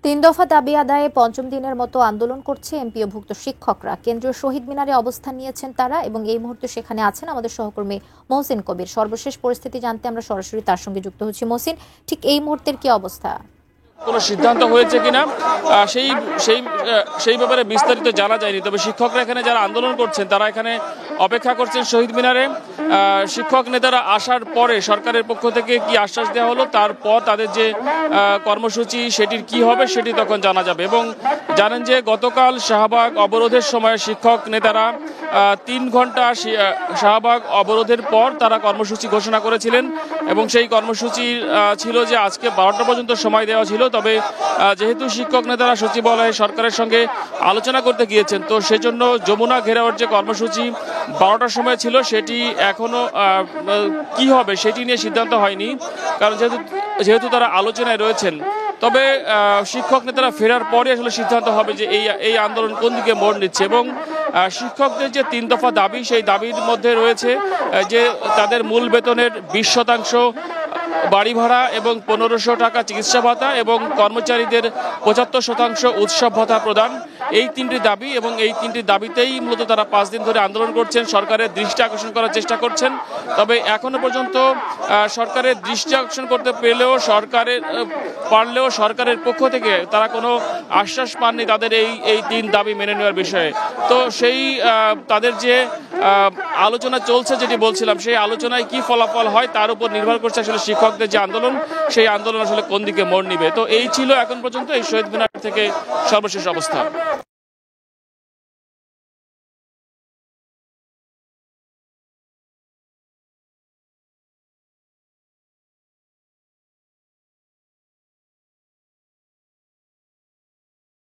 তিন দফা দাবি আদায়ে পঞ্চম দিনের মতো আন্দোলন করছে এমপিওভুক্ত শিক্ষকরা। কেন্দ্রীয় শহীদ মিনারে অবস্থান নিয়েছেন তারা এবং এই মুহূর্তে সেখানে আছেন আমাদের সহকর্মী মহসিন কবির। সর্বশেষ পরিস্থিতি জানতে আমরা সরাসরি তার সঙ্গে যুক্ত হচ্ছি। মহসিন, ঠিক এই মুহূর্তের কি অবস্থা? কোনো সিদ্ধান্ত হয়েছে কিনা সেই ব্যাপারে বিস্তারিত জানা যায়নি। তবে শিক্ষকরা এখানে যারা আন্দোলন করছেন তারা এখানে অপেক্ষা করছেন শহীদ মিনারে। শিক্ষক নেতারা আসার পরে সরকারের পক্ষ থেকে কি আশ্বাস দেওয়া হলো, তারপর তাদের যে কর্মসূচি সেটির কি হবে সেটি তখন জানা যাবে। এবং জানেন যে গতকাল শাহবাগ অবরোধের সময় শিক্ষক নেতারা 3 ঘন্টা শাহবাগ অবরোধের পর তারা কর্মসূচি ঘোষণা করেছিলেন এবং সেই কর্মসূচি ছিল যে আজকে 12টা পর্যন্ত সময় দেওয়া ছিল। তবে যেহেতু শিক্ষক নেতারা সচিবালয়ে সরকারের সঙ্গে আলোচনা করতে গিয়েছেন, তো সেজন্য যমুনা ঘেরাওয়ের যে কর্মসূচি 12টার সময় ছিল সেটি এখনো কি হবে সেটি নিয়ে সিদ্ধান্ত হয়নি, কারণ যেহেতু তারা আলোচনায় রয়েছেন। তবে শিক্ষক নেতারা ফেরার পরে আসলে সিদ্ধান্ত হবে যে এই আন্দোলন কোন দিকে মোড় নিচ্ছে। এবং শিক্ষকদের যে 3 দফা দাবি, সেই দাবির মধ্যে রয়েছে যে তাদের মূল বেতনের 20% বাড়ি ভাড়া এবং 1500 টাকা চিকিৎসা ভাতা এবং কর্মচারীদের 75% উৎসব ভাতা প্রদান। এই 3টি দাবি, এবং এই 3টি দাবিতেই মূলত তারা 5 দিন ধরে আন্দোলন করছেন, সরকারের দৃষ্টি আকর্ষণ করার চেষ্টা করছেন। তবে এখনো পর্যন্ত সরকারের দৃষ্টি আকর্ষণ করতে পারলেও সরকারের পক্ষ থেকে তারা কোনো আশ্বাস পাননি তাদের এই 3 দাবি মেনে নেওয়ার বিষয়ে। তো সেই তাদের যে আলোচনা চলছে, যেটি বলছিলাম, সেই আলোচনায় কি ফলাফল হয় তার উপর নির্ভর করছে আসলে শিক্ষকদের যে আন্দোলন, সেই আন্দোলন আসলে কোন দিকে মোড় নিবে। তো এই ছিল এখন পর্যন্ত এই শহীদ মিনার থেকে সর্বশেষ অবস্থা।